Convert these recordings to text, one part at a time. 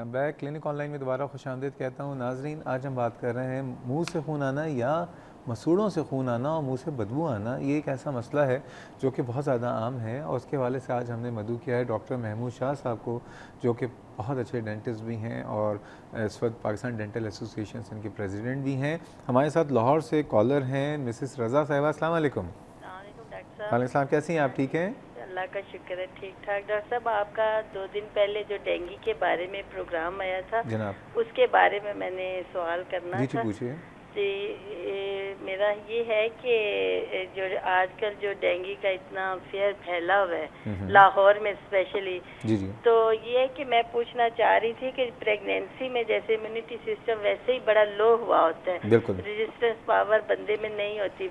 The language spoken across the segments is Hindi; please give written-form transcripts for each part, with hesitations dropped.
एम बैक क्लिनिक ऑनलाइन में दोबारा खुशामदीद कहता हूँ। नाजरीन, आज हम बात कर रहे हैं मुंह से खून आना या मसूड़ों से खून आना और मुंह से बदबू आना। ये एक ऐसा मसला है जो कि बहुत ज़्यादा आम है और उसके हवाले से आज हमने मदऊ किया है डॉक्टर महमूद शाह साहब को, जो कि बहुत अच्छे डेंटिस्ट भी हैं और इस वक्त पाकिस्तान डेंटल एसोसिएशन इनके प्रेसिडेंट भी हैं। हमारे साथ लाहौर से कॉलर हैं मिसेस रज़ा साहिबा। अस्सलाम वालेकुम। डॉक्टर साहब। वालेकुम सलाम, कैसी हैं आप? ठीक हैं? अल्लाह का शुक्र है, ठीक ठाक। डॉक्टर साहब, आपका 2 दिन पहले जो डेंगू के बारे में प्रोग्राम आया था जनाब, उसके बारे में मैंने सवाल करना जी था। पूछिए। जी, मेरा ये है कि जो आजकल जो डेंगू का इतना फैला हुआ है लाहौर में स्पेशली, जी जी तो ये है कि मैं पूछना चाह रही थी कि प्रेगनेंसी में जैसे इम्यूनिटी सिस्टम वैसे ही बड़ा लो हुआ होता है, बिल्कुल। रेजिस्टेंस पावर बंदे में नहीं होती,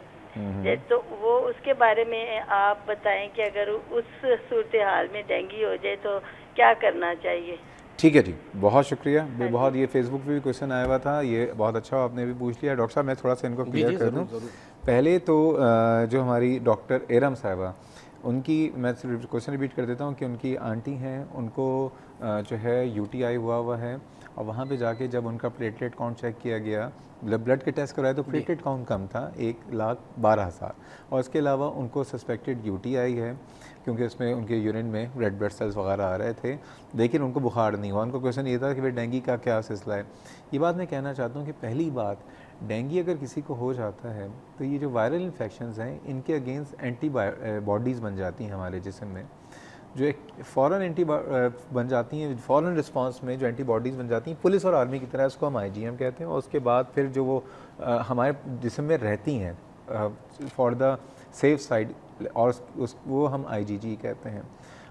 तो वो उसके बारे में आप बताएं कि अगर उस सूरत हाल में डेंगू हो जाए तो क्या करना चाहिए। ठीक है जी, बहुत शुक्रिया। हाँ जी। बहुत ये फेसबुक पे भी क्वेश्चन आया हुआ था, ये बहुत अच्छा आपने भी पूछ लिया। डॉक्टर साहब, मैं थोड़ा सा इनको क्लियर कर दूं। पहले तो जो हमारी डॉक्टर एरम साहिबा, उनकी मैं क्वेश्चन रिपीट कर देता हूं कि उनकी आंटी हैं, उनको जो है यूटीआई हुआ है और वहाँ पे जाके जब उनका प्लेटलेट काउंट चेक किया गया, ब्लड के टेस्ट कराए तो प्लेटलेट काउंट कम था, 1,12,000, और इसके अलावा उनको सस्पेक्टेड यूटीआई है क्योंकि उसमें उनके यूरिन में रेड ब्लड सेल्स वगैरह आ रहे थे, लेकिन उनको बुखार नहीं हुआ। उनको क्वेश्चन ये था कि भाई डेंगू का क्या सिलसिला है। ये बात मैं कहना चाहता हूँ कि पहली बात, डेंगू अगर किसी को हो जाता है तो ये जो वायरल इन्फेक्शंस हैं इनके अगेंस्ट एंटीबॉडीज़ बन जाती हैं हमारे जिस्म में, जो एक फ़ौरन बन जाती हैं, फ़ौरन रिस्पांस में जो एंटीबॉडीज़ बन जाती हैं, पुलिस और आर्मी की तरह उसको हम आईजीएम कहते हैं। और उसके बाद फिर जो वो हमारे जिस्म में रहती हैं फॉर द सेफ साइड, और वो हम आईजीजी कहते हैं।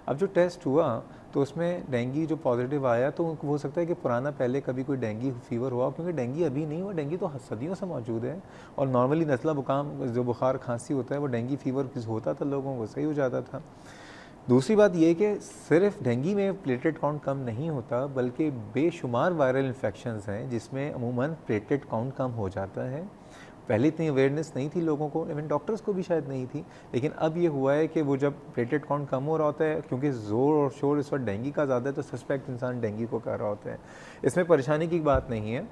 अब जो टेस्ट हुआ तो उसमें डेंगू जो पॉजिटिव आया, तो हो सकता है कि पुराना पहले कभी कोई डेंगू फीवर हुआ, क्योंकि डेंगू अभी नहीं हुआ, डेंगू तो सदियों से मौजूद है। और नॉर्मली नज़ला बुखार जो बुखार खांसी होता है वो डेंगू फीवर होता था, लोगों को सही हो जाता था। दूसरी बात यह कि सिर्फ डेंगू में प्लेटलेट काउंट कम नहीं होता, बल्कि बेशुमार वायरल इन्फेक्शंस हैं जिसमें अमूमन प्लेटलेट काउंट कम हो जाता है। पहले इतनी अवेयरनेस नहीं थी लोगों को, इवन डॉक्टर्स को भी शायद नहीं थी, लेकिन अब ये हुआ है कि वो जब प्लेटलेट काउंट कम हो रहा होता है, क्योंकि ज़ोर और शोर इस वक्त डेंगू का ज़्यादा है, तो सस्पेक्ट इंसान डेंगू को कर रहा होता है। इसमें परेशानी की बात नहीं है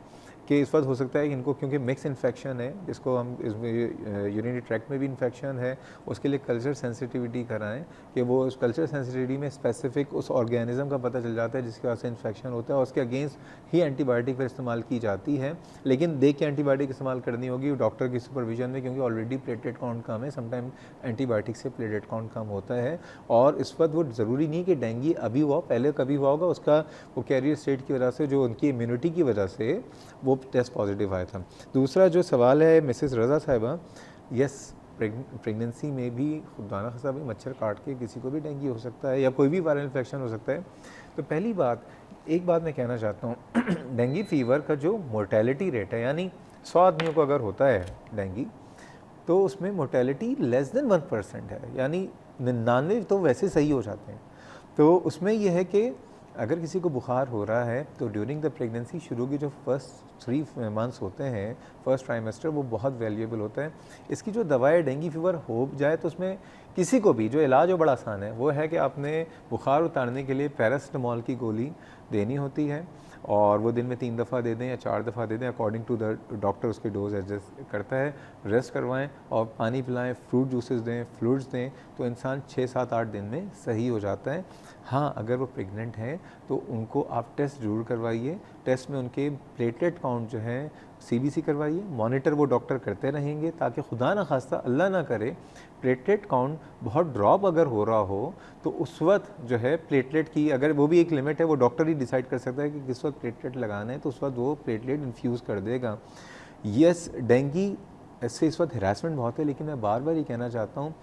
कि इस वक्त हो सकता है कि इनको, क्योंकि मिक्स इन्फेक्शन है, इसको हम इसमें यूरिनरी ट्रैक्ट में भी इन्फेक्शन है, उसके लिए कल्चर सेंसिटिविटी कराएं कि वो उस कल्चर सेंसिटिविटी में स्पेसिफिक उस ऑर्गेनिज्म का पता चल जाता है जिसकी वजह से इन्फेक्शन होता है, और उसके अगेंस्ट ही एंटीबायोटिक पर इस्तेमाल की जाती है। लेकिन देख के एंटीबायोटिक इस्तेमाल करनी होगी डॉक्टर की सुपरविजन में, क्योंकि ऑलरेडी प्लेटलेट काउंट कम है, समटाइम एंटीबायोटिक से प्लेटलेट काउंट कम होता है। और इस वक्त वो ज़रूरी नहीं कि डेंगू अभी हुआ, पहले कभी हुआ होगा, उसका वो कैरियर स्टेट की वजह से, जो उनकी इम्यूनिटी की वजह से वो टेस्ट पॉजिटिव आया था। दूसरा जो सवाल है मिसेस रज़ा साहिबा, यस, प्रेगनेंसी में भी खुदाना खासा भी मच्छर काट के किसी को भी डेंगू हो सकता है या कोई भी वायरल इन्फेक्शन हो सकता है। तो पहली बात, एक बात मैं कहना चाहता हूँ डेंगू फीवर का जो मोर्टेलिटी रेट है, यानी 100 आदमियों को अगर होता है डेंगू, तो उसमें मोर्टेलिटी लेस देन 1% है, यानी 99 तो वैसे सही हो जाते हैं। तो उसमें यह है कि अगर किसी को बुखार हो रहा है तो ड्यूरिंग द प्रेगनेंसी शुरू के जो फर्स्ट 3 मंथ्स होते हैं, फर्स्ट ट्राइमेस्टर, वो बहुत वैल्यूएबल होता है। इसकी जो दवाएं डेंगू फीवर हो जाए तो उसमें किसी को भी जो इलाज हो बड़ा आसान है, वो है कि आपने बुखार उतारने के लिए पैरासिटामोल की गोली देनी होती है, और वो दिन में 3 दफ़ा दे दें या 4 दफ़ा दे दें, अकॉर्डिंग टू द डॉक्टर उसके डोज एडजस्ट करता है। रेस्ट करवाएं और पानी पिलाएं, फ्रूट जूसेस दें, फ्लूइड्स दें, तो इंसान 6, 7, 8 दिन में सही हो जाता है। हाँ, अगर वो प्रेग्नेंट हैं तो उनको आप टेस्ट ज़रूर करवाइए। टेस्ट में उनके प्लेटलेट काउंट जो है सीबीसी करवाइए, मॉनिटर वो डॉक्टर करते रहेंगे, ताकि खुदा ना खास्ता, अल्लाह ना करे, प्लेटलेट काउंट बहुत ड्रॉप अगर हो रहा हो तो उस वक्त जो है प्लेटलेट की, अगर वो भी एक लिमिट है, वो डॉक्टर ही डिसाइड कर सकता है कि किस वक्त प्लेटलेट लगाना है, तो उस वक्त वो प्लेटलेट इन्फ्यूज़ कर देगा। यस, डेंगू से इस वक्त हरासमेंट बहुत है, लेकिन मैं बार बार ये कहना चाहता हूँ,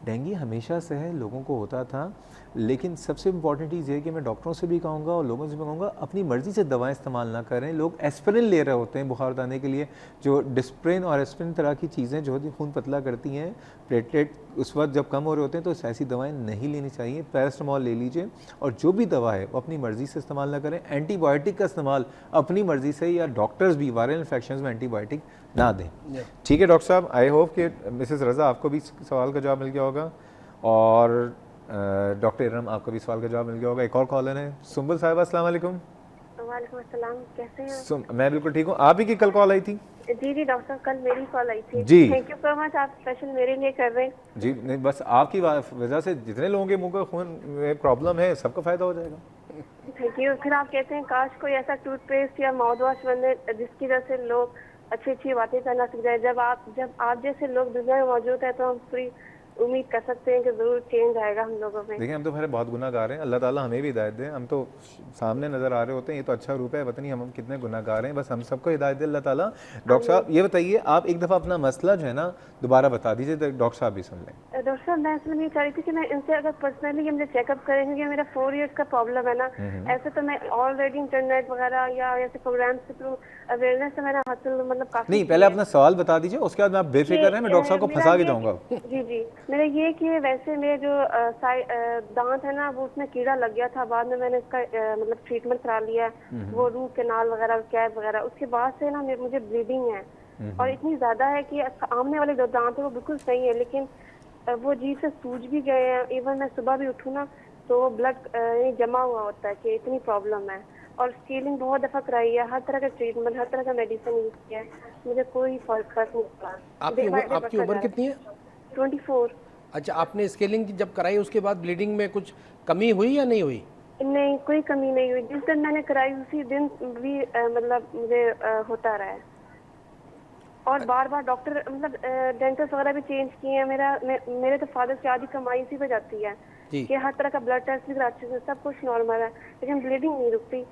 डेंगू हमेशा से है, लोगों को होता था, लेकिन सबसे इम्पॉर्टेंट चीज़ ये है कि मैं डॉक्टरों से भी कहूँगा और लोगों से भी कहूँगा, अपनी मर्ज़ी से दवाएं इस्तेमाल ना करें। लोग एस्पिरिन ले रहे होते हैं बुखार उतारने के लिए, जो डिस्प्रिन और एस्पिरिन तरह की चीज़ें जो होती खून पतला करती हैं, प्लेटलेट उस वक्त जब कम हो रहे होते हैं, तो ऐसी दवाएं नहीं लेनी चाहिए। पैरासिटामोल ले लीजिए, और जो भी दवा है वो अपनी मर्ज़ी से इस्तेमाल ना करें। एंटीबायोटिक का इस्तेमाल अपनी मर्ज़ी से, या डॉक्टर्स भी वायरल इन्फेक्शन में एंटीबायोटिक ना दें। ठीक है डॉक्टर साहब, आई होप कि मिसेस रज़ा आपको भी सवाल का जवाब मिल गया होगा, और डॉक्टर इरम आपको भी सवाल का जवाब मिल गया होगा। एक और कॉलर है, सुंबुल साहिबा, अस्सलाम वालेकुम। वालेकुम अस्सलाम, कैसे हैं? मैं बिल्कुल ठीक हूँ। आप ही की कल कॉल आई थी? जी जी डॉक्टर साहब, कल मेरी कॉल आई थी। जी। थैंक यू सो मच, आप स्पेशल मेरे लिए कर रहे हैं। जी नहीं, बस आपकी वजह से जितने लोगों के मुंह का खून में प्रॉब्लम है सबको फायदा हो जाएगा। Thank you. फिर आप कहते हैं काश कोई ऐसा टूथपेस्ट या माउथ वॉश बने जिसकी वजह से लोग अच्छी अच्छी बातें करना सीख जाए। जब आप जैसे लोग दुनिया में मौजूद है तो हम पूरी उम्मीद कर सकते हैं कि जरूर चेंज आएगा हम लोगों में। देखिए हम तो फिर बहुत गुनाहगार हैं, अल्लाह ताला हमें भी हिदायत दे। हम तो सामने नज़र आ रहे होते हैं, ये तो अच्छा रूप है, पता नहीं हम कितने गुनाहगार हैं। बस हम सबको हिदायत दे अल्लाह ताला। डॉक्टर साहब ये बताइए, आप एक दफ़ा अपना मसला जो है ना दोबारा बता दीजिए तो डॉक्टर साहब भी सुन लें। डॉक्टर साहब, मैं इसलिए ये कह रही थी कि मैं इनसे अगर पर्सनली ये मुझे चेकअप करेंगे, क्योंकि मेरा 4 इयर्स का प्रॉब्लम है ना। ऐसे तो मैं ऑलरेडी इंटरनेट वगैरह या ऐसे प्रोग्राम के थ्रू अवेयरनेस से मैंने हासिल मतलब काफी। नहीं, पहले अपना सवाल बता दीजिए, उसके बाद मैं आप बेफिक्र हैं, मैं डॉक्टर साहब को फंसा के जाऊँगा। जी जी, मेरा ये कि वैसे मेरे जो दांत है ना वो उसमें कीड़ा लग गया था। बाद में मैंने इसका मतलब ट्रीटमेंट करा लिया, वो रूट कैनाल वगैरह, कैप वगैरह। उसके बाद से ना मुझे ब्लीडिंग है और इतनी ज्यादा है कि सामने वाले जो दांत है वो बिल्कुल सही है, लेकिन वो अजीब से सूज भी गए हैं। इवन मैं सुबह भी उठूँ ना तो वो ब्लड जमा हुआ होता है कि इतनी प्रॉब्लम है। और स्केलिंग बहुत दफा कराई है, हर तरह का ट्रीटमेंट, हर तरह का मेडिसिन यूज किया है, मुझे कोई फर्क नहीं पड़ा। आपकी उम्र कितनी है? 24। अच्छा, आपने स्केलिंग जब कराई उसके बाद ब्लीडिंग में कुछ कमी हुई या नहीं हुई? नहीं, कोई कमी नहीं हुई। जिस दिन मैंने कराई उसी दिन भी मतलब मुझे होता रहा है। और बार बार डॉक्टर मतलब डेंटिस्ट वगैरह भी चेंज किए हैं। मेरे तो फादर की आधी कमाई इसी पे जाती है कि हर तरह का ब्लड टेस्ट भी कराते हैं, सब कुछ नॉर्मल है, लेकिन ब्लीडिंग नहीं रुकती।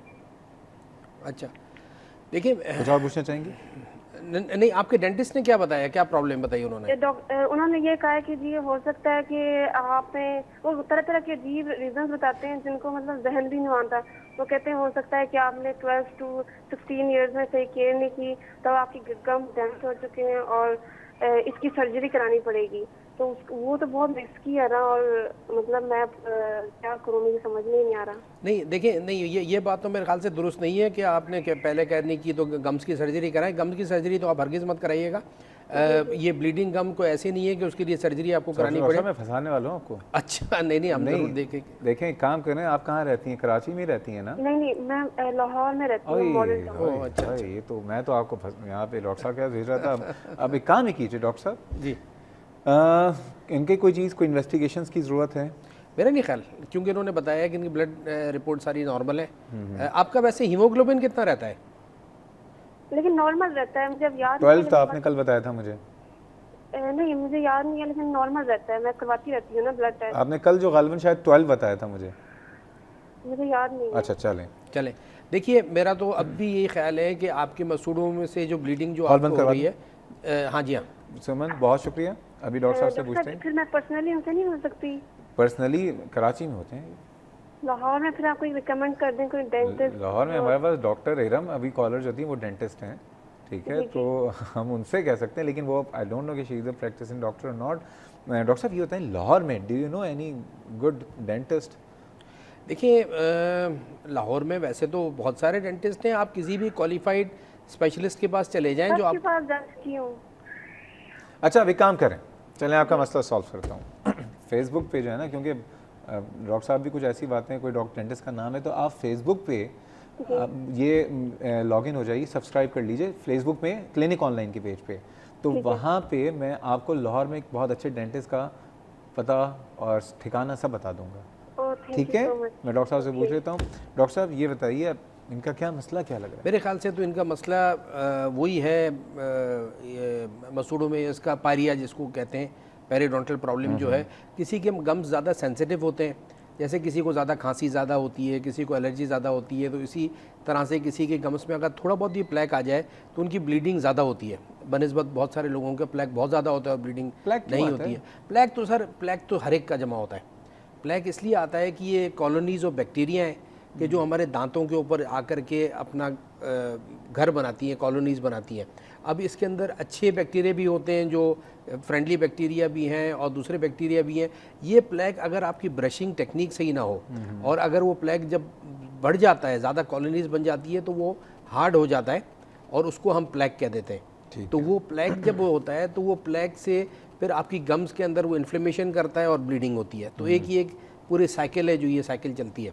अच्छा, देखिए कुछ और पूछना चाहेंगे? नहीं, आपके डेंटिस्ट ने क्या बताया, क्या प्रॉब्लम बताई उन्होंने? उन्होंने ये कहा कि जी हो सकता है कि आप में वो तरह तरह के अजीब रीजंस बताते हैं जिनको मतलब जहन भी नहीं मानता। वो कहते हैं हो सकता है कि आपने 12 to 16 इयर्स में सही केयर नहीं की, तब आपकी गम डैमेज हो चुके हैं और इसकी सर्जरी करानी पड़ेगी। तो वो तो बहुत रिस्की है ना, और मतलब मैं क्या करूँ, मुझे समझ में ही नहीं आ रहा। नहीं देखिए, नहीं ये बात तो मेरे ख्याल से दुरुस्त नहीं है कि आपने पहले केयर नहीं की तो गम्स की सर्जरी कराएं। गम्स की सर्जरी तो आप हरगिज़ मत कराइएगा। ये ब्लीडिंग गम को ऐसे नहीं है कि उसके लिए सर्जरी आपको करानी पड़े। मैं फंसाने वाला हूँ आपको। अच्छा, नहीं हम जरूर देखें एक काम करें, आप कहाँ रहती हैं? कराची में रहती हैं ना? नहीं, मैं लाहौर में रहती हूँ। अच्छा, ये तो मैं तो आपको यहाँ पे डॉक्टर साहब क्या भेज रहा था। अब एक काम ही कीजिए डॉक्टर साहब जी, इनके कोई चीज़, कोई इन्वेस्टिगेशंस की ज़रूरत है? मेरा नहीं ख्याल, क्योंकि इन्होंने बताया कि इनकी ब्लड रिपोर्ट सारी नॉर्मल है। आपका वैसे हीमोग्लोबिन कितना रहता है? लेकिन नॉर्मल रहता है, मुझे अब याद 12 था, आपने कल बताया था मुझे। नहीं, मुझे याद नहीं है, लेकिन नॉर्मल रहता है। मैं करवाती रहती हूँ ना ब्लड टेस्ट। आपने कल जो गालिबन शायद 12 बताया था मुझे याद नहीं है। अच्छा, चलें। देखिए, मेरा तो अब भी यही ख्याल है कि आपके मसूड़ों में से जो ब्लीडिंग जो आपको हो रही है। हाँ जी, हाँ सुमन, बहुत शुक्रिया। अभी डॉक्टर साहब से पूछते हैं। फिर मैं पर्सनली उनसे नहीं मिल सकती? पर्सनली कराची में होते हैं, लाहौर में। फिर आप कोई रिकमेंड कर दें, कोई डेंटिस्ट? लाहौर में हमारे पास डॉक्टर इरम, अभी कॉलर जो थी वो डेंटिस्ट हैं, ठीक है, तो हम उनसे कह सकते हैं, लेकिन वो आई डोंट नो कि she is a practising doctor और नॉट। डॉक्टर साहब ये होता है लाहौर में, do you know any good dentist? देखिए, लाहौर में वैसे तो बहुत सारे डेंटिस्ट हैं। आप किसी भी क्वालिफाइड स्पेशलिस्ट के पास चले जाएं जो आप। पास जा चुकी हूं। अच्छा, अब एक काम करें, चलें आपका मसला सॉल्व करता हूँ। फेसबुक पे जो है ना, क्योंकि डॉक्टर साहब भी कुछ ऐसी बातें, कोई डॉक्टर डेंटिस्ट का नाम है तो आप फेसबुक पे ये लॉगिन हो जाइए, सब्सक्राइब कर लीजिए फेसबुक में क्लिनिक ऑनलाइन के पेज पे। तो वहाँ पे मैं आपको लाहौर में एक बहुत अच्छे डेंटिस्ट का पता और ठिकाना सब बता दूंगा, ठीक है? मैं डॉक्टर साहब से पूछ लेता हूँ। डॉक्टर साहब ये बताइए, इनका क्या मसला क्या लग रहा है? मेरे ख्याल से तो इनका मसला वही है, मसूड़ों में इसका पायरिया जिसको कहते हैं, पेरिडोंटल प्रॉब्लम जो है। किसी के गम्स ज़्यादा सेंसिटिव होते हैं, जैसे किसी को ज़्यादा खांसी ज़्यादा होती है, किसी को एलर्जी ज़्यादा होती है, तो इसी तरह से किसी के गम्स में अगर थोड़ा बहुत भी प्लैक आ जाए तो उनकी ब्लीडिंग ज़्यादा होती है बनिस्बत बहुत सारे लोगों के प्लैक बहुत ज़्यादा होता है और ब्लीडिंग नहीं होती है। प्लैक तो हर एक का जमा होता है। प्लैक इसलिए आता है कि ये कॉलोनीज ऑफ बैक्टीरिया हैं कि जो हमारे दांतों के ऊपर आकर के अपना घर बनाती हैं, कॉलोनीज बनाती हैं। अब इसके अंदर अच्छे बैक्टीरिया भी होते हैं, जो फ्रेंडली बैक्टीरिया भी हैं और दूसरे बैक्टीरिया भी हैं। ये प्लैक अगर आपकी ब्रशिंग टेक्निक सही ना हो और अगर वो प्लैक जब बढ़ जाता है, ज़्यादा कॉलोनीज बन जाती है, तो वो हार्ड हो जाता है और उसको हम प्लैक कह देते हैं। तो वो प्लैक जब वो होता है तो वो प्लैक से फिर आपकी गम्स के अंदर वो इन्फ्लेमेशन करता है और ब्लीडिंग होती है। तो एक पूरे साइकिल है जो ये साइकिल चलती है।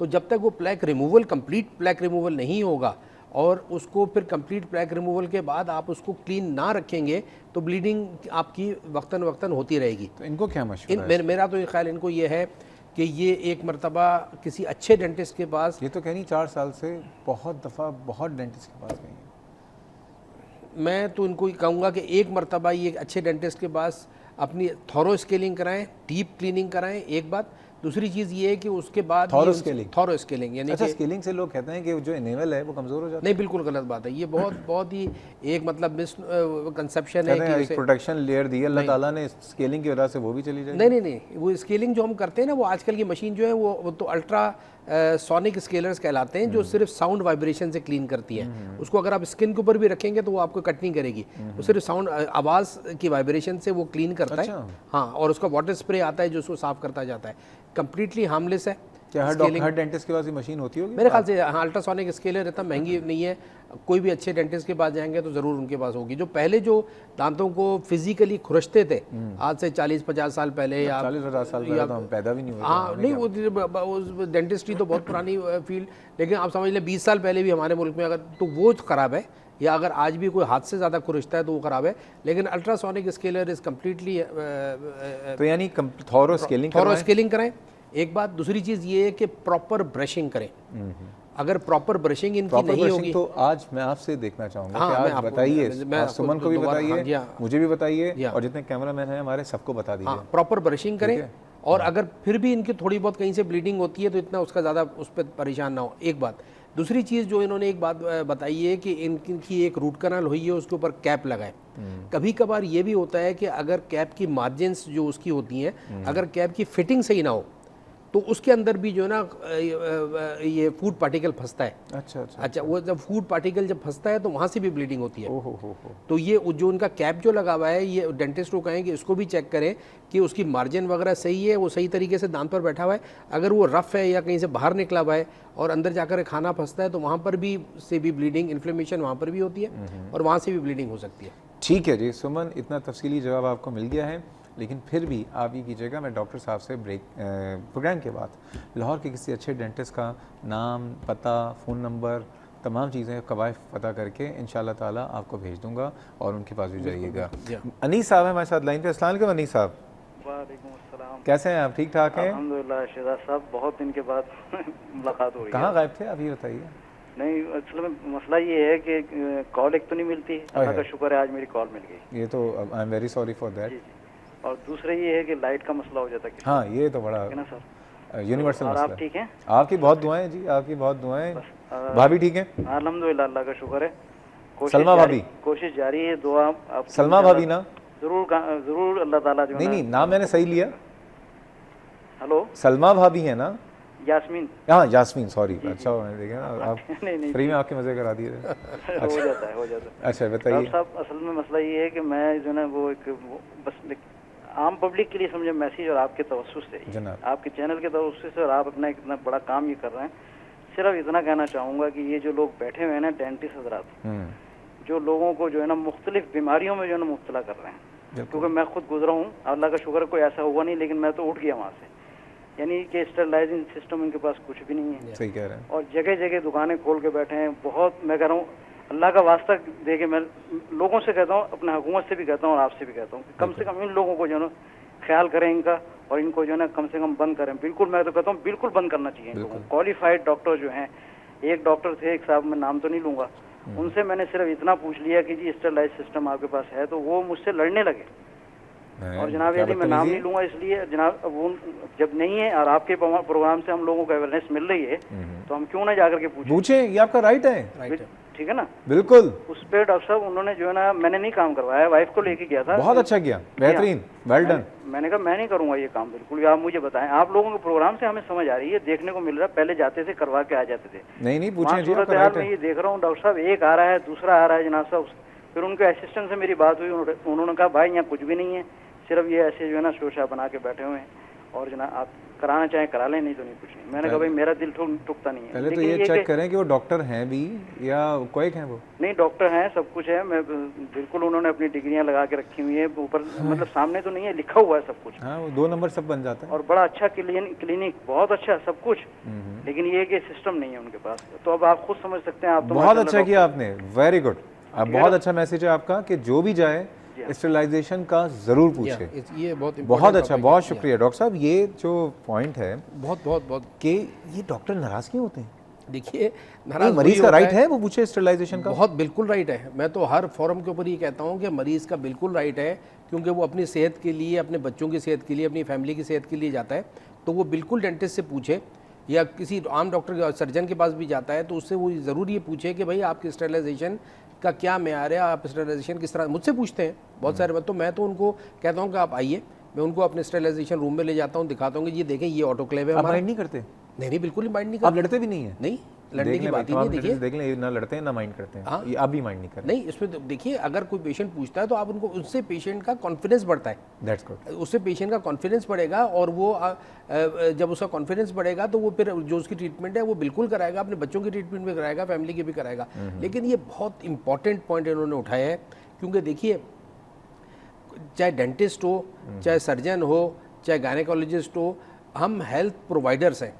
तो जब तक वो plaque removal, complete plaque removal नहीं होगा और उसको फिर कंप्लीट प्लैक रिमूवल के बाद आप उसको क्लीन ना रखेंगे तो ब्लीडिंग आपकी वक्तन वक्तन होती रहेगी। तो इनको क्या मशवरा है? मेरा तो ये ख्याल इनको ये है कि ये एक मरतबा किसी अच्छे डेंटिस्ट के पास, ये तो कहीं नहीं 4 साल से बहुत दफ़ा बहुत डेंटिस्ट के पास गई हैं। मैं तो इनको कहूँगा कि एक मरतबा ये एक अच्छे डेंटिस्ट के पास अपनी थॉरो स्केलिंग कराएं, डीप क्लीनिंग कराएं, एक बात। दूसरी चीज़ ये है कि उसके बाद थॉरो स्केलिंग यानी अच्छा, स्केलिंग से लोग कहते हैं कि जो इनेवल है वो कमज़ोर हो जाता है। नहीं, बिल्कुल गलत बात है। ये बहुत ही एक मतलब मिस कंसेप्शन है कि एक प्रोटेक्शन लेयर दी है अल्लाह ताला ने, स्केलिंग की वजह से वो भी चली जाएगी। नहीं, वो स्केलिंग जो हम करते हैं ना, वो आजकल की मशीन जो है वो तो अल्ट्रा सोनिक स्केलर्स कहलाते हैं, जो सिर्फ साउंड वाइब्रेशन से क्लीन करती है। उसको अगर आप स्किन के ऊपर भी रखेंगे तो वो आपको कट नहीं करेगी, वो सिर्फ साउंड आवाज़ की वाइब्रेशन से वो क्लीन करता है। हाँ, और उसका वाटर स्प्रे आता है जो उसको साफ करता जाता है, कंप्लीटली हार्मलेस है। क्या हर डेंटिस्ट के पास ये मशीन होती होगी? मेरे ख्याल से हाँ, अल्ट्रासोनिक स्केलर इतना महंगी नहीं है, कोई भी अच्छे डेंटिस्ट के पास जाएंगे तो ज़रूर उनके पास होगी। जो पहले जो दांतों को फिजिकली खुरचते थे आज से 40-50 साल पहले या 40-50 साल पहले तो हम पैदा भी नहीं हुए थे। हाँ, नहीं, वो डेंटिस्ट्री तो बहुत पुरानी फील्ड, लेकिन आप समझ लें 20 साल पहले भी हमारे मुल्क में अगर तो वो ख़राब है, या अगर आज भी कोई हाथ से ज़्यादा खुरचता है तो वो ख़राब है। लेकिन अल्ट्रासोनिक स्केलर इज़ कम्प्लीटली तो यानी थॉरो स्केलिंग कराएं, एक बात। दूसरी चीज़ ये है कि प्रॉपर ब्रशिंग करें। अगर प्रॉपर ब्रशिंग इनकी नहीं होगी तो आज मैं आपसे देखना चाहूँगा हाँ, कि आज बताइए, सुमन को भी बताइए, हाँ, मुझे भी बताइए, और जितने कैमरामैन हैं हमारे सबको बता दीजिए। हाँ, प्रॉपर ब्रशिंग करें। और अगर फिर भी इनकी थोड़ी बहुत कहीं से ब्लीडिंग होती है तो इतना उसका ज़्यादा उस पर परेशान ना हो, एक बात। दूसरी चीज़ जो इन्होंने एक बात बताई है कि इनकी एक रूट कनाल हुई है, उसके ऊपर कैप लगाए। कभी कभार ये भी होता है कि अगर कैप की मार्जिन्स जो उसकी होती हैं, अगर कैप की फिटिंग सही ना हो तो उसके अंदर भी जो है ना ये फूड पार्टिकल फंसता है। अच्छा, वो जब फूड पार्टिकल जब फंसता है तो वहाँ से भी ब्लीडिंग होती है। तो ये जो उनका कैप जो लगा हुआ है, ये डेंटिस्ट को कहें कि इसको भी चेक करें कि उसकी मार्जिन वगैरह सही है, वो सही तरीके से दांत पर बैठा हुआ है। अगर वो रफ़ है या कहीं से बाहर निकला हुआ है और अंदर जाकर खाना फंसता है तो वहाँ पर भी से भी ब्लीडिंग, इन्फ्लेमेशन वहाँ पर भी होती है और वहाँ से भी ब्लीडिंग हो सकती है। ठीक है जी सुमन, इतना तफसीली जवाब आपको मिल गया है, लेकिन फिर भी आप ये कीजिएगा, मैं डॉक्टर साहब से प्रोग्राम के बाद लाहौर के किसी अच्छे डेंटिस्ट का नाम, पता, फ़ोन नंबर, तमाम चीज़ें कवायद पता करके इंशाल्लाह ताला आपको भेज दूंगा और उनके पास भी जाइएगा। अनीस साहब हैं हमारे साथ लाइन पे। अस्सलाम वालेकुम अनीस साहब। वालेकुम अस्सलाम। कैसे हैं आप? ठीक ठाक हैं? अल्हम्दुलिल्लाह शहजाद साहब, बहुत दिन के बाद मुलाकात हो रही है। कहाँ गायब थे आप, ये बताइए। नहीं, असल में मसला ये है कि कॉल एक तो नहीं मिलती, अल्लाह का शुक्र है आज मेरी कॉल मिल गई। ये तो I am very sorry for that. और दूसरा ये है कि लाइट का मसला हो जाता है। हाँ, ये तो बड़ा है ना सर, यूनिवर्सल मसला है। आप ठीक हैं? आपकी बहुत दुआएं जी, आपकी बहुत दुआएं। भाभी ठीक है? अल्हम्दुलिल्लाह, अल्लाह का शुक्र है। सलमा भाभी कोशिश जारी है, दुआ आप। सलमा भाभी ना? जरूर अल्लाह ताला जो नहीं, नाम मैंने सही लिया। हेलो, सलमा भाभी है ना? यास्मीन। हाँ, यास्मीन, सॉरी। अच्छा, मैंने देखा ना आप नहीं, फ्री में आपके मज़े करा दिए। हो जाता है। अच्छा, बताइए साहब, असल में मसला ये है कि मैं जो ना वो बस आम पब्लिक के लिए समझे मैसेज, और आपके तवस्सुस से, आपके चैनल के तवस्सुस से, और आप अपना इतना बड़ा काम ये कर रहे हैं, सिर्फ इतना कहना चाहूँगा कि ये जो लोग बैठे हुए हैं ना डेंटिस्ट हजरात, जो लोगों को जो है ना मुख्तलिफ बीमारियों में जो है ना मुब्तला कर रहे हैं, क्योंकि मैं खुद गुजरा हूँ, अल्लाह का शुक्र कोई ऐसा हुआ नहीं, लेकिन मैं तो उठ गया वहाँ से। यानी कि स्टरलाइजिंग सिस्टम उनके पास कुछ भी नहीं है। सही कह रहे हैं। और जगह जगह दुकानें खोल के बैठे हैं। बहुत, मैं कह रहा हूँ, अल्लाह का वास्ता दे के मैं लोगों से कहता हूँ, अपने हुकूमत से भी कहता हूँ और आपसे भी कहता हूँ, कम से कम इन लोगों को जो है ख्याल करें इनका, और इनको जो है ना कम से कम बंद करें। बिल्कुल, मैं तो कहता हूँ बिल्कुल बंद करना चाहिए इनको। क्वालिफाइड डॉक्टर जो हैं, एक डॉक्टर थे, एक साहब, मैं नाम तो नहीं लूँगा, उनसे मैंने सिर्फ इतना पूछ लिया कि जी स्टरलाइज सिस्टम आपके पास है, तो वो मुझसे लड़ने लगे। और जनाब यदि मैं नाम नहीं लूँगा इसलिए, जनाब वो जब नहीं है और आपके प्रोग्राम से हम लोगों को अवेयरनेस मिल रही है, तो हम क्यों ना जाकर के पूछें? ये आपका राइट है। ठीक है ना? बिल्कुल। उस पे डॉक्टर साहब उन्होंने जो है ना, मैंने नहीं काम करवाया, वाइफ को लेके गया था। बहुत अच्छा किया, बेहतरीन, वेल डन। मैंने कहा मैं नहीं करूंगा ये काम, बिल्कुल भी आप मुझे बताएं। आप लोगों के प्रोग्राम से हमें समझ आ रही है, देखने को मिल रहा है, पहले जाते थे करवा के आ जाते थे। नहीं, पूछें जी। सूरत हाल में ये देख रहा हूँ डॉक्टर साहब, एक आ रहा है, दूसरा आ रहा है जनाब साहब। फिर उनके असिस्टेंट से मेरी बात हुई, उन्होंने कहा भाई यहाँ कुछ भी नहीं है, सिर्फ ये ऐसे जो है ना शोशा बना के बैठे हुए हैं, और जनाब आप कराना चाहे करा लें, नहीं तो नहीं कुछ नहीं। मैंने कहा भाई मेरा दिल टूटता नहीं है। पहले तो लेकिन ये चेक करें कि वो डॉक्टर हैं भी या क्विक हैं वो। नहीं, डॉक्टर हैं, सब कुछ है। मैं बिल्कुल, उन्होंने अपनी डिग्रियां लगा के रखी हुई है ऊपर, मतलब सामने तो नहीं है, लिखा हुआ है सब कुछ। हाँ, वो 2 नंबर सब बन जाता है। और बड़ा अच्छा क्लिनिक, बहुत अच्छा सब कुछ। लेकिन ये कि सिस्टम नहीं है उनके पास। तो अब आप खुद समझ सकते हैं। आप तो बहुत अच्छा किया आपने, वेरी गुड। अब बहुत अच्छा मैसेज है आपका कि जो भी जाए स्टेरिलाइजेशन का जरूर पूछे। ये बहुत अच्छा, बहुत शुक्रिया डॉक्टर साहब। ये जो पॉइंट है बहुत कि ये डॉक्टर नाराज क्यों होते हैं? देखिए, मरीज का राइट है वो पूछे स्टेरिलाइजेशन का। बहुत बिल्कुल राइट है। मैं तो हर फोरम के ऊपर ये कहता हूँ कि मरीज़ का बिल्कुल राइट है, क्योंकि वो अपनी सेहत के लिए, अपने बच्चों की सेहत के लिए, अपनी फैमिली की सेहत के लिए जाता है, तो वो बिल्कुल डेंटिस्ट से पूछे या किसी आम डॉक्टर सर्जन के पास भी जाता है तो उससे वो ज़रूर ये पूछे कि भाई आपकी स्टेरिलाइजेशन का क्या मेयार है, आप स्टेरिलाइजेशन किस तरह। मुझसे पूछते हैं बहुत सारे, तो मैं तो उनको कहता हूँ कि आप आइए, मैं उनको अपने स्टेरिलाइजेशन रूम में ले जाता हूँ, दिखाता हूँ कि ये देखें ये ऑटोक्लेव है। आप माइंड नहीं करते? नहीं, बिल्कुल ही माइंड नहीं आप करते। लड़ते भी नहीं है? नहीं, लड़ने की बात ही नहीं। देखिए, देख लें, ना लड़ते हैं ना माइंड करते हैं। हाँ, ये आप भी माइंड नहीं करते। नहीं, इसमें तो देखिए, अगर कोई पेशेंट पूछता है तो आप उनको, उससे पेशेंट का कॉन्फिडेंस बढ़ता है। That's good. उससे पेशेंट का कॉन्फिडेंस बढ़ेगा और वो जब उसका कॉन्फिडेंस बढ़ेगा तो वो फिर जो उसकी ट्रीटमेंट है वो बिल्कुल कराएगा, अपने बच्चों की ट्रीटमेंट भी कराएगा, फैमिली की भी कराएगा। लेकिन ये बहुत इंपॉर्टेंट पॉइंट इन्होंने उठाया है, क्योंकि देखिए, चाहे डेंटिस्ट हो, चाहे सर्जन हो, चाहे गायनेकोलॉजिस्ट हो, हम हेल्थ प्रोवाइडर्स हैं।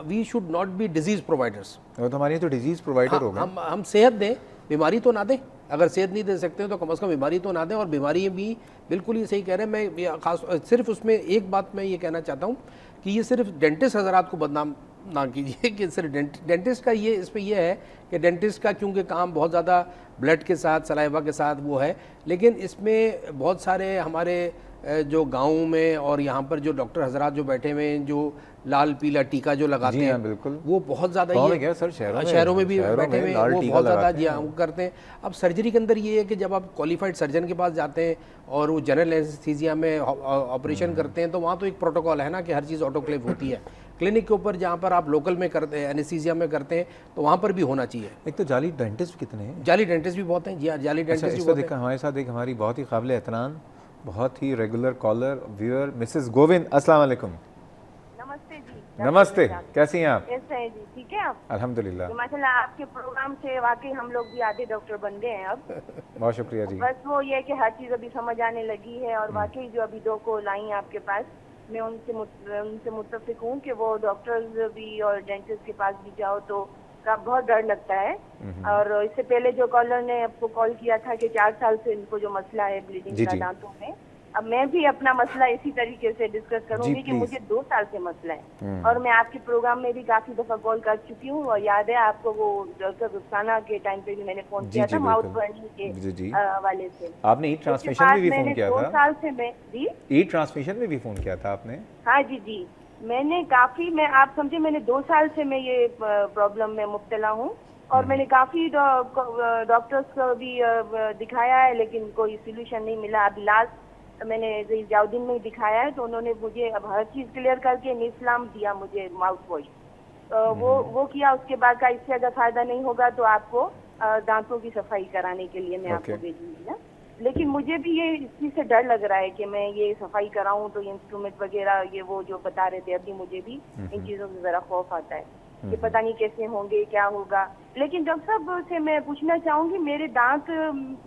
We should not be disease providers. तो हमारे तो डिजीज प्रोवाइडर हो गए। हम सेहत दें, बीमारी तो ना दें। अगर सेहत नहीं दे सकते हैं तो कम से कम बीमारी तो ना दें। और बीमारी भी बिल्कुल ही सही कह रहे हैं। मैं खास सिर्फ उसमें एक बात मैं ये कहना चाहता हूँ कि ये सिर्फ डेंटिस्ट हजरात को बदनाम ना कीजिए कि सिर्फ डेंटिस्ट का ये, इसमें यह है कि डेंटिस्ट का क्योंकि काम बहुत ज़्यादा ब्लड के साथ, सलाइवा के साथ वो है, लेकिन इसमें बहुत सारे हमारे जो गाँव में और यहाँ पर जो डॉक्टर हजरात जो बैठे हुए हैं, जो लाल पीला टीका जो लगाते हैं, बिल्कुल, वो बहुत ज़्यादा ये सर शहरों में भी बैठे हुए वो बहुत ज़्यादा जी हाँ करते हैं। अब सर्जरी के अंदर ये है कि जब आप क्वालिफाइड सर्जन के पास जाते हैं और वो जनरल एनेस्थीसिया में ऑपरेशन करते हैं तो वहाँ तो एक प्रोटोकॉल है ना कि हर चीज़ ऑटोक्लेव होती है। क्लिनिक के ऊपर जहाँ पर आप लोकल में करते हैं, एनेस्थीसिया में करते हैं, तो वहाँ पर भी होना चाहिए। एक तो जाली डेंटिस्ट कितने हैं? जाली डेंटिस्ट भी बहुत हैं जी हाँ, जाली डेंटिस्ट भी बहुत हैं। हमारे साथ एक हमारी बहुत ही काबिल एहतराम, बहुत ही regular caller viewer Mrs Govind, अस्सलाम वालेकुम। नमस्ते जी। नमस्ते, कैसी हैं आप? कैसे हैं जी? ठीक है आप? अल्हम्दुलिल्लाह। तो माशाल्लाह आपके प्रोग्राम से वाकई हम लोग भी आधे डॉक्टर बन गए हैं अब। बहुत शुक्रिया जी। बस वो ये कि हर चीज़ अभी समझ आने लगी है और वाकई जो अभी 2 कॉल आई हैं आपके पास, मैं उनसे मुत्तफिक हूँ कि वो डॉक्टर्स भी और डेंटिस्ट के पास भी जाओ तो का बहुत डर लगता है। और इससे पहले जो कॉलर ने आपको कॉल किया था कि 4 साल से इनको जो मसला है ब्लीडिंग का दांतों में, अब मैं भी अपना मसला इसी तरीके से डिस्कस करूंगी कि मुझे 2 साल से मसला है और मैं आपके प्रोग्राम में भी काफी दफा कॉल कर चुकी हूँ। और याद है आपको वो डॉक्टर रुखसाना के टाइम पे भी मैंने फोन किया था माउथ बर्निंग के हवाले से। आपने ई ट्रांसमिशन में भी फोन किया था? 2 साल से मैं जी ई ट्रांसमिशन में भी फोन किया था आपने? हाँ जी जी, मैंने काफी, मैं आप समझे, मैंने 2 साल से मैं ये प्रॉब्लम में मुब्तला हूँ और मैंने काफी डॉक्टर्स को भी दिखाया है लेकिन कोई सोल्यूशन नहीं मिला। अभी लास्ट मैंने जियाउद्दीन में दिखाया है तो उन्होंने मुझे अब हर चीज क्लियर करके निस्लाम दिया मुझे माउथ वॉश, वो किया। उसके बाद का इससे अगर फायदा नहीं होगा तो आपको दांतों की सफाई कराने के लिए मैं आपको भेजूंगी ना। लेकिन मुझे भी ये इस चीज से डर लग रहा है कि मैं ये सफाई कराऊं तो इंस्ट्रूमेंट वगैरह ये वो जो बता रहे थे अभी, मुझे भी इन चीजों से जरा खौफ आता है कि पता नहीं कैसे होंगे, क्या होगा। लेकिन डॉक्टर साहब से मैं पूछना चाहूंगी, मेरे दांत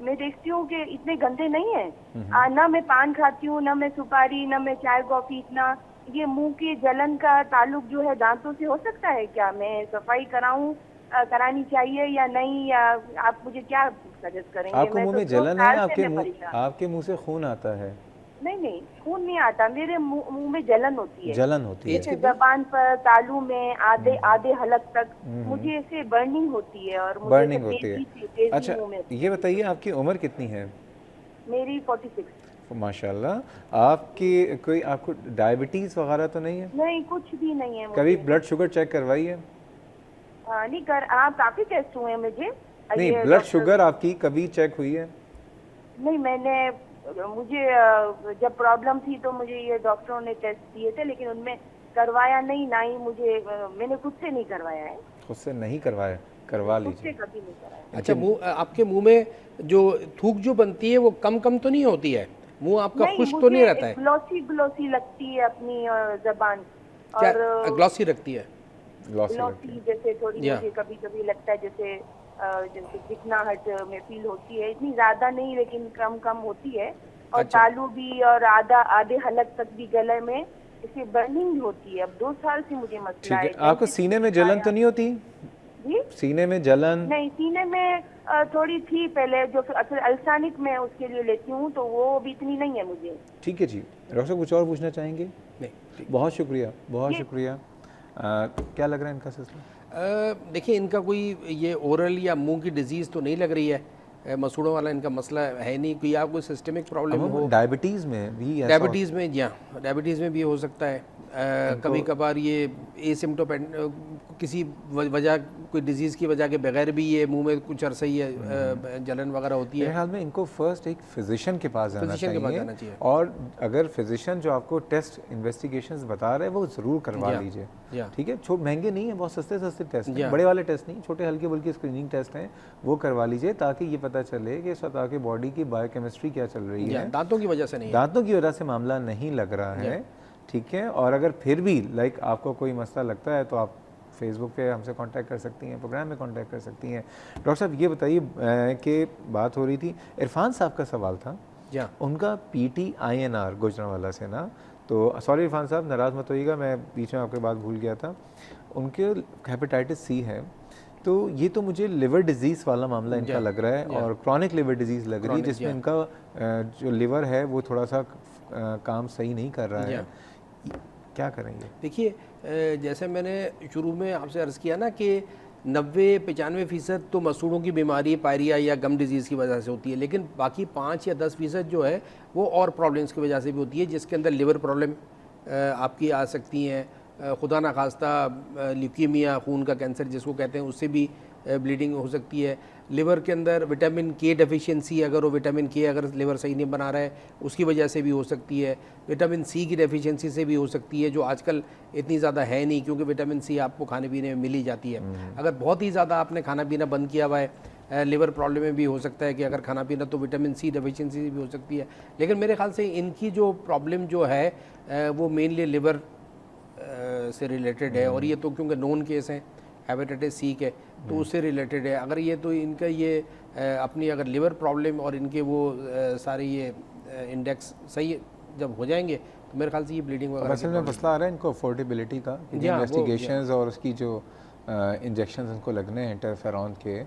मैं देखती हूँ कि इतने गंदे नहीं है। ना मैं पान खाती हूँ, ना मैं सुपारी, ना मैं चाय कॉफी, इतना ये मुंह की जलन का ताल्लुक जो है दांतों से हो सकता है क्या? मैं सफाई करानी चाहिए या नहीं, या आप मुझे क्या सजेस्ट करेंगे? आपको मुंह में जलन है? आपके मुंह से खून आता है? नहीं, खून नहीं आता, मेरे मुंह में जलन होती है। जलन होती है जैसे जबान पर, तालू में, आधे हलक तक मुझे ऐसे बर्निंग होती है और बर्निंग होती है। अच्छा, ये बताइए आपकी उम्र कितनी है? मेरी 46। माशाल्लाह। आपको डायबिटीज वगैरह तो नहीं है? नहीं, कुछ भी नहीं है। कभी ब्लड शुगर चेक करवाई है? नहीं आप काफी टेस्ट हुए हैं मुझे। नहीं, ब्लड शुगर आपकी कभी चेक हुई है? नहीं, मुझे जब प्रॉब्लम थी तो मुझे ये डॉक्टरों ने टेस्ट दिए थे लेकिन उनमें करवाया नहीं, ना ही मैंने खुद से नहीं करवाया है। खुद से नहीं करवाया? करवा लीजिए। खुद से कभी नहीं कराया। अच्छा, आपके मुंह में जो थूक जो बनती है वो कम तो नहीं होती है? मुंह आपका खुश्क तो नहीं रहता है? ग्लोसी लगती है अपनी जबान, क्या और ग्लॉसी रखती है? ग्लॉसी लॉसी जैसे थोड़ी या। मुझे कभी कभी लगता है जैसे जैसे चिकनाहट में फील होती है, इतनी ज्यादा नहीं लेकिन कम कम होती है। और अच्छा। तालू भी और आधे हलक तक भी गले में इसे बर्निंग होती है। अब 2 साल से मुझे ठीक मसला है। है। आपको डेंटिस्ट सीने को में जलन तो दिखाया। नहीं होती? जी सीने में जलन? नहीं, सीने में थोड़ी थी पहले, जो फिर अल्सानिक में उसके लिए लेती हूँ तो वो भी इतनी नहीं है मुझे। ठीक है जी। डॉक्टर साहब कुछ और पूछना चाहेंगे? नहीं, ठीक। बहुत शुक्रिया, बहुत ये- शुक्रिया। क्या लग रहा है इनका सिलसिला? देखिए, इनका कोई ये ओरल या मुंह की डिजीज़ तो नहीं लग रही है। मसूड़ों वाला इनका मसला है नहीं। कोई आप कोई सिस्टमिक प्रॉब्लम हो, डायबिटीज़ में भी ऐसा डायबिटीज़ में, जी हाँ, डायबिटीज़ में भी हो सकता है। कभी कभार ये एसिम्टोमेटिक किसी वजह, कोई डिजीज़ की वजह के बगैर भी ये मुंह में कुछ अरसे ही जलन वगैरह होती मेरे है। ख्याल में इनको फर्स्ट एक फिजिशियन के पास जाना फिजिशियन के पास चाहिए। जाना चाहिए। और अगर फिजिशियन जो आपको टेस्ट इन्वेस्टिगेशंस बता रहे हैं वो ज़रूर करवा या, लीजिए। या। ठीक है, महंगे नहीं है, बहुत सस्ते सस्ते टेस्ट हैं, या। बड़े वाले टेस्ट नहीं, छोटे हल्के बुल्के स्क्रीनिंग टेस्ट हैं, वो करवा लीजिए ताकि ये पता चले कि सतह के बॉडी की बायोकेमिस्ट्री क्या चल रही या, है। दांतों की वजह से नहीं है। दांतों की वजह से मामला नहीं लग रहा है, ठीक है। और अगर फिर भी लाइक आपको कोई मसला लगता है तो आप फेसबुक पे हमसे कांटेक्ट कर सकती हैं, प्रोग्राम में कांटेक्ट कर सकती हैं। डॉक्टर साहब ये बताइए कि बात हो रही थी, इरफान साहब का सवाल था, या। उनका PTINR गुजरांवाला से ना, तो सॉरी इरफान साहब नाराज़ मत होइएगा, मैं बीच में आपके बात भूल गया था। उनके हेपेटाइटिस C है, तो ये तो मुझे लिवर डिजीज़ वाला मामला इनका लग रहा है और क्रॉनिक लिवर डिजीज़ लग रही है जिसमें इनका जो लिवर है वो थोड़ा सा काम सही नहीं कर रहा है। क्या करेंगे? देखिए, जैसे मैंने शुरू में आपसे अर्ज़ किया ना कि 90-95% तो मसूड़ों की बीमारी पायरिया या गम डिजीज़ की वजह से होती है, लेकिन बाकी 5 या 10% जो है वो और प्रॉब्लम्स की वजह से भी होती है, जिसके अंदर लिवर प्रॉब्लम आपकी आ सकती हैं। खुदा ना खास्ता ल्यूकीमिया, खून का कैंसर जिसको कहते हैं, उससे भी ब्लीडिंग हो सकती है। लिवर के अंदर विटामिन K डेफिशिएंसी, अगर वो विटामिन K अगर लिवर सही नहीं बना रहा है उसकी वजह से भी हो सकती है। विटामिन C की डेफिशिएंसी से भी हो सकती है, जो आजकल इतनी ज़्यादा है नहीं क्योंकि विटामिन C आपको खाने पीने में मिल ही जाती है। अगर बहुत ही ज़्यादा आपने खाना पीना बंद किया हुआ है, लिवर प्रॉब्लम में भी हो सकता है कि अगर खाना पीना, तो विटामिन C डेफिशिएंसी भी हो सकती है। लेकिन मेरे ख्याल से इनकी जो प्रॉब्लम जो है वो मेनली लिवर से रिलेटेड है, और ये तो क्योंकि नोन केस हैं हेपेटाइटिस C के, तो उससे रिलेटेड है। अगर ये तो इनका ये अपनी अगर लिवर प्रॉब्लम और इनके वो सारे ये इंडेक्स सही जब हो जाएंगे तो मेरे ख्याल से ये ब्लीडिंग वगैरह असल में मसला आ रहा है इनको अफोर्डेबिलिटी का, इन्वेस्टिगेशंस और उसकी जो इंजेक्शंस इनको लगने हैं इंटरफेरॉन के,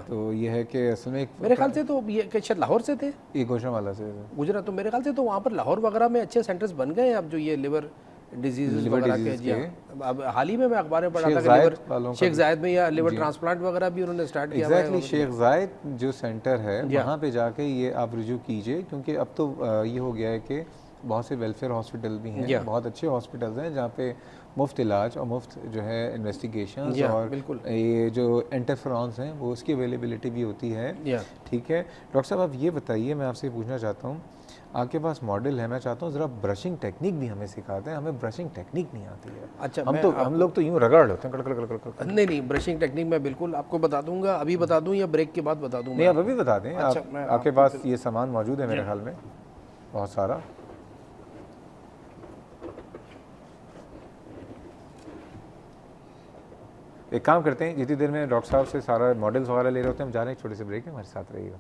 तो ये है कि असल में मेरे ख्याल से तो ये शायद लाहौर से थे, ये गुजरांवाला से गुजरात, तो मेरे ख्याल से तो वहाँ पर लाहौर वगैरह में अच्छे सेंटर्स बन गए हैं अब जो ये लिवर डिजीज़ वगैरह के। जी हाँ, अब हाल ही में मैं अखबार में पढ़ा था कि लिवर शेख जायद में या लिवर ट्रांसप्लांट वगैरह भी उन्होंने स्टार्ट किया। एग्जैक्टली, शेख जायद जो सेंटर है वहाँ पे जाके ये आप रिज्यू कीजिए, क्योंकि अब तो ये हो गया है कि बहुत से वेलफेयर हॉस्पिटल भी हैं, बहुत अच्छे हॉस्पिटल्स हैं जहाँ पे मुफ्त इलाज और मुफ्त जो है इन्वेस्टिगेशन और ये जो इंटरफेरॉन्स हैं वो उसकी अवेलेबिलिटी भी होती है। ठीक है डॉक्टर साहब, आप ये बताइए, मैं आपसे पूछना चाहता हूँ, आपके पास मॉडल है, मैं चाहता हूँ ज़रा ब्रशिंग टेक्निक भी हमें सिखाते हैं, हमें ब्रशिंग टेक्निक नहीं आती है। अच्छा, हम लोग तो यूँ रगड़ लेते हैं, कड़। नहीं, ब्रशिंग टेक्निक मैं बिल्कुल आपको बता दूंगा, अभी बता दूं या ब्रेक के बाद बता दूं? नहीं, आप अभी बता दें। आपके पास ये सामान मौजूद है मेरे ख्याल में बहुत सारा। एक काम करते हैं, जितनी देर में डॉक्टर साहब से सारा मॉडल्स वगैरह ले रहे होते हैं, हम जा रहे हैं एक छोटे से ब्रेक है, हमारे साथ रहिएगा।